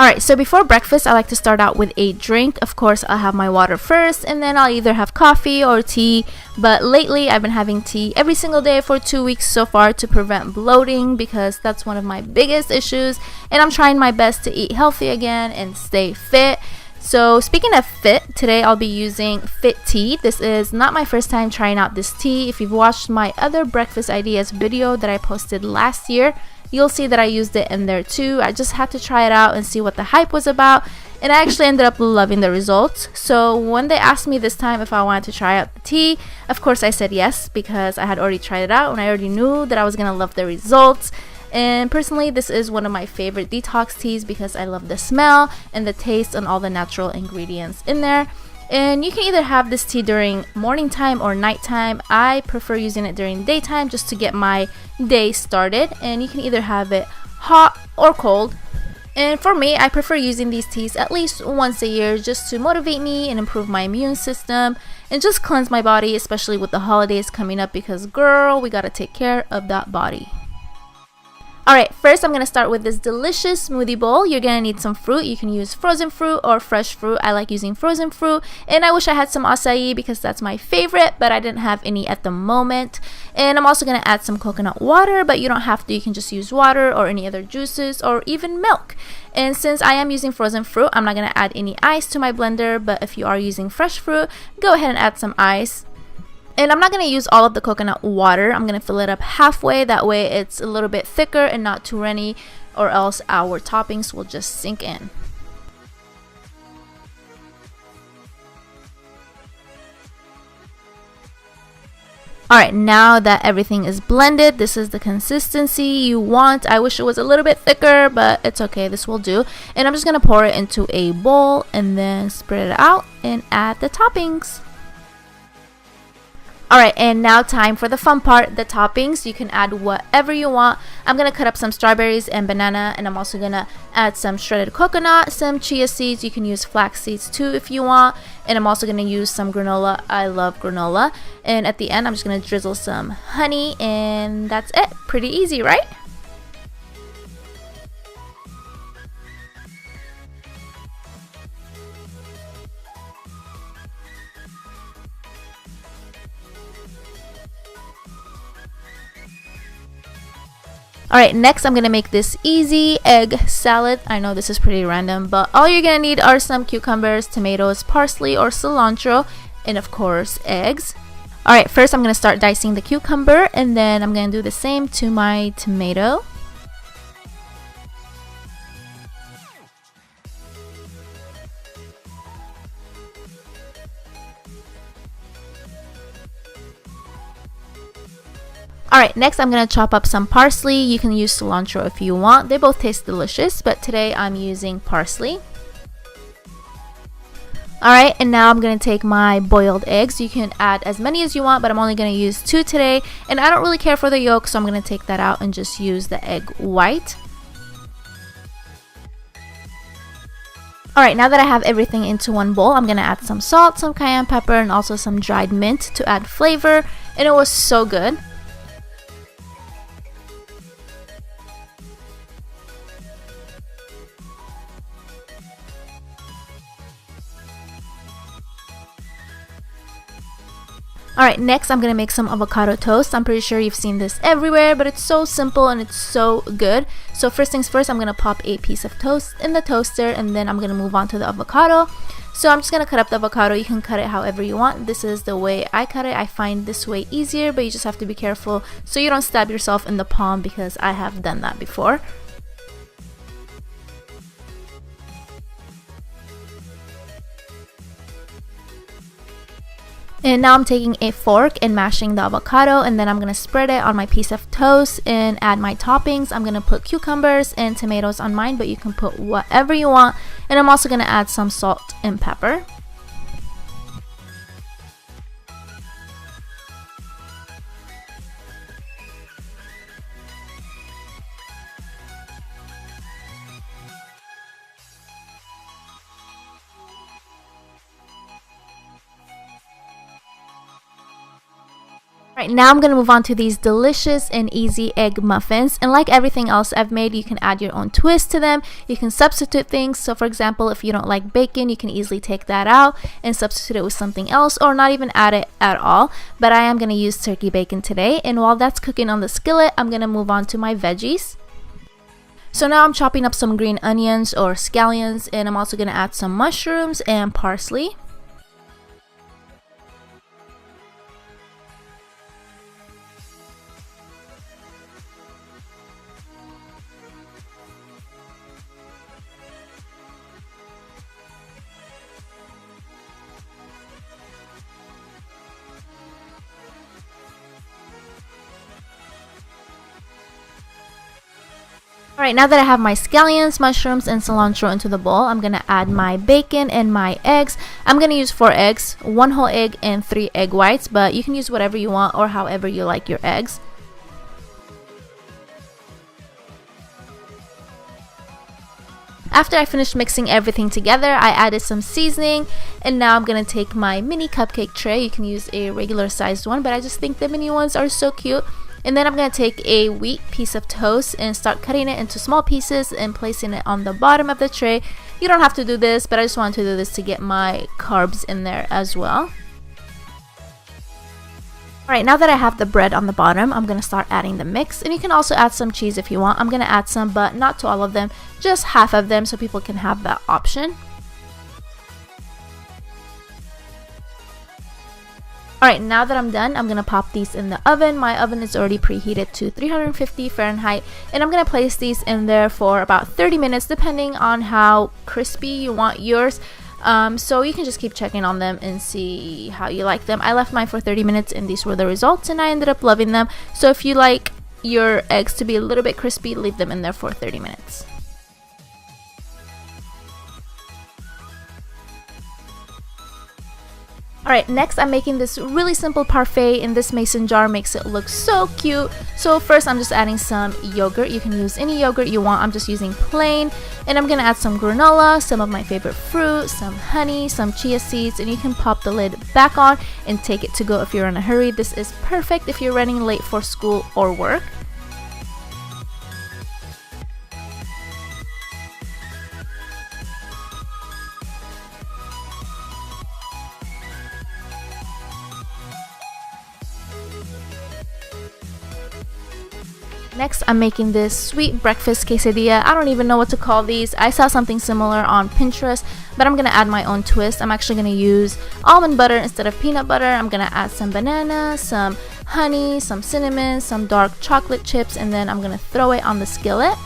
Alright, so before breakfast, I like to start out with a drink. Of course, I'll have my water first, and then I'll either have coffee or tea. But lately, I've been having tea every single day for 2 weeks so far to prevent bloating, because that's one of my biggest issues. And I'm trying my best to eat healthy again and stay fit. So speaking of fit, today I'll be using Fit Tea. This is not my first time trying out this tea. If you've watched my other breakfast ideas video that I posted last year, you'll see that I used it in there too. I just had to try it out and see what the hype was about, and I actually ended up loving the results. So when they asked me this time if I wanted to try out the tea, of course I said yes, because I had already tried it out and I already knew that I was gonna love the results. And personally, this is one of my favorite detox teas because I love the smell and the taste and all the natural ingredients in there. And you can either have this tea during morning time or nighttime. I prefer using it during daytime just to get my day started. And you can either have it hot or cold. And for me, I prefer using these teas at least once a year just to motivate me and improve my immune system and just cleanse my body, especially with the holidays coming up, because girl, we gotta take care of that body. Alright, first I'm going to start with this delicious smoothie bowl. You're going to need some fruit. You can use frozen fruit or fresh fruit. I like using frozen fruit, and I wish I had some acai because that's my favorite, but I didn't have any at the moment. And I'm also going to add some coconut water, but you don't have to. You can just use water or any other juices or even milk. And since I am using frozen fruit, I'm not going to add any ice to my blender, but if you are using fresh fruit, go ahead and add some ice. And I'm not going to use all of the coconut water. I'm going to fill it up halfway. That way it's a little bit thicker and not too runny, or else our toppings will just sink in. Alright, now that everything is blended, this is the consistency you want. I wish it was a little bit thicker, but it's okay. This will do. And I'm just going to pour it into a bowl and then spread it out and add the toppings. Alright, and now time for the fun part, the toppings. You can add whatever you want. I'm going to cut up some strawberries and banana, and I'm also going to add some shredded coconut, some chia seeds. You can use flax seeds too if you want. And I'm also going to use some granola. I love granola. And at the end, I'm just going to drizzle some honey, and that's it. Pretty easy, right? Alright, next I'm going to make this easy egg salad. I know this is pretty random, but all you're going to need are some cucumbers, tomatoes, parsley or cilantro, and of course eggs. Alright, first I'm going to start dicing the cucumber, and then I'm going to do the same to my tomato. Alright, next I'm going to chop up some parsley. You can use cilantro if you want. They both taste delicious, but today I'm using parsley. Alright, and now I'm going to take my boiled eggs. You can add as many as you want, but I'm only going to use 2 today. And I don't really care for the yolk, so I'm going to take that out and just use the egg white. Alright, now that I have everything into one bowl, I'm going to add some salt, some cayenne pepper, and also some dried mint to add flavor. And it was so good. Alright, next I'm going to make some avocado toast. I'm pretty sure you've seen this everywhere, but it's so simple and it's so good. So first things first, I'm going to pop a piece of toast in the toaster, and then I'm going to move on to the avocado. So I'm just going to cut up the avocado. You can cut it however you want. This is the way I cut it. I find this way easier, but you just have to be careful so you don't stab yourself in the palm, because I have done that before. And now I'm taking a fork and mashing the avocado, and then I'm going to spread it on my piece of toast and add my toppings. I'm going to put cucumbers and tomatoes on mine, but you can put whatever you want. And I'm also going to add some salt and pepper. Right, now I'm going to move on to these delicious and easy egg muffins. And like everything else I've made, you can add your own twist to them. You can substitute things. So for example, if you don't like bacon, you can easily take that out and substitute it with something else, or not even add it at all. But I am going to use turkey bacon today. And while that's cooking on the skillet, I'm going to move on to my veggies. So now I'm chopping up some green onions or scallions, and I'm also going to add some mushrooms and parsley. Alright, now that I have my scallions, mushrooms, and cilantro into the bowl, I'm going to add my bacon and my eggs. I'm going to use 4 eggs, 1 whole egg, and 3 egg whites, but you can use whatever you want or however you like your eggs. After I finished mixing everything together, I added some seasoning, and now I'm going to take my mini cupcake tray. You can use a regular sized one, but I just think the mini ones are so cute. And then I'm going to take a wheat piece of toast and start cutting it into small pieces and placing it on the bottom of the tray. You don't have to do this, but I just wanted to do this to get my carbs in there as well. Alright, now that I have the bread on the bottom, I'm going to start adding the mix. And you can also add some cheese if you want. I'm going to add some, but not to all of them, just half of them so people can have that option. Alright, now that I'm done, I'm going to pop these in the oven. My oven is already preheated to 350 Fahrenheit, and I'm going to place these in there for about 30 minutes depending on how crispy you want yours. So you can just keep checking on them and see how you like them. I left mine for 30 minutes and these were the results, and I ended up loving them. So if you like your eggs to be a little bit crispy, leave them in there for 30 minutes. Alright, next I'm making this really simple parfait in this mason jar. Makes it look so cute. So first I'm just adding some yogurt. You can use any yogurt you want. I'm just using plain. And I'm going to add some granola, some of my favorite fruit, some honey, some chia seeds, and you can pop the lid back on and take it to go if you're in a hurry. This is perfect if you're running late for school or work. Next, I'm making this sweet breakfast quesadilla. I don't even know what to call these. I saw something similar on Pinterest, but I'm going to add my own twist. I'm actually going to use almond butter instead of peanut butter. I'm going to add some banana, some honey, some cinnamon, some dark chocolate chips, and then I'm going to throw it on the skillet.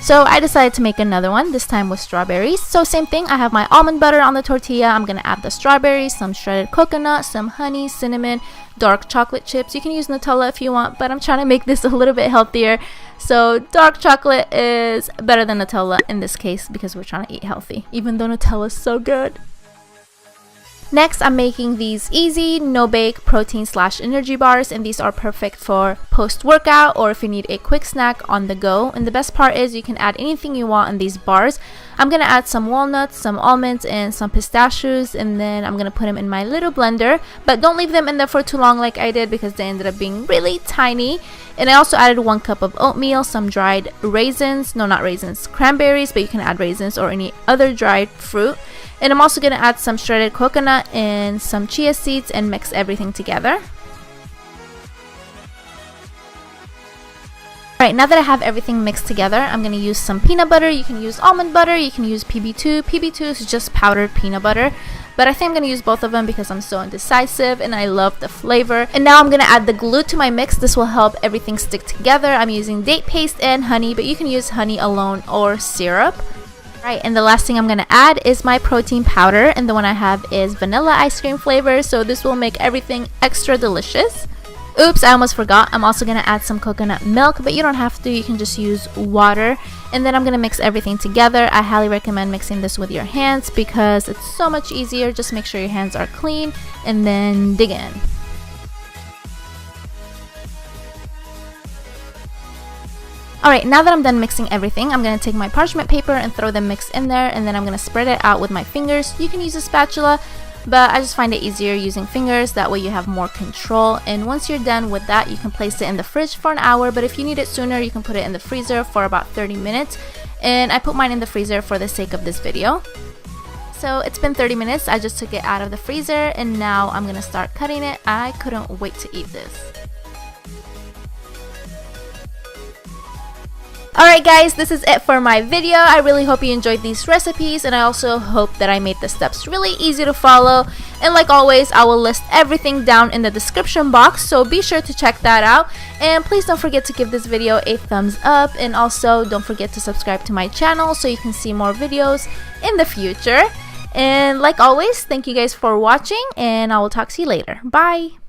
So I decided to make another one, this time with strawberries. So same thing, I have my almond butter on the tortilla. I'm going to add the strawberries, some shredded coconut, some honey, cinnamon, dark chocolate chips. You can use Nutella if you want, but I'm trying to make this a little bit healthier. So dark chocolate is better than Nutella in this case because we're trying to eat healthy, even though Nutella is so good. Next, I'm making these easy, no-bake protein/energy bars, and these are perfect for post-workout or if you need a quick snack on the go. And the best part is you can add anything you want in these bars. I'm going to add some walnuts, some almonds, and some pistachios, and then I'm going to put them in my little blender. But don't leave them in there for too long like I did because they ended up being really tiny. And I also added 1 cup of oatmeal, some dried raisins, no, not raisins, cranberries, but you can add raisins or any other dried fruit. And I'm also going to add some shredded coconut and some chia seeds and mix everything together. Alright, now that I have everything mixed together, I'm going to use some peanut butter. You can use almond butter, you can use PB2. PB2 is just powdered peanut butter. But I think I'm going to use both of them because I'm so indecisive and I love the flavor. And now I'm going to add the glue to my mix. This will help everything stick together. I'm using date paste and honey, but you can use honey alone or syrup. Right, and the last thing I'm going to add is my protein powder, and the one I have is vanilla ice cream flavor, so this will make everything extra delicious. Oops, I almost forgot. I'm also going to add some coconut milk, but you don't have to. You can just use water. And then I'm going to mix everything together. I highly recommend mixing this with your hands because it's so much easier. Just make sure your hands are clean and then dig in. Alright, now that I'm done mixing everything, I'm going to take my parchment paper and throw the mix in there, and then I'm going to spread it out with my fingers. You can use a spatula, but I just find it easier using fingers. That way you have more control. And once you're done with that, you can place it in the fridge for an hour, but if you need it sooner, you can put it in the freezer for about 30 minutes. And I put mine in the freezer for the sake of this video. So it's been 30 minutes. I just took it out of the freezer, and now I'm going to start cutting it. I couldn't wait to eat this. Alright guys, this is it for my video. I really hope you enjoyed these recipes, and I also hope that I made the steps really easy to follow. And like always, I will list everything down in the description box, so be sure to check that out. And please don't forget to give this video a thumbs up, and also don't forget to subscribe to my channel so you can see more videos in the future. And like always, thank you guys for watching, and I will talk to you later. Bye!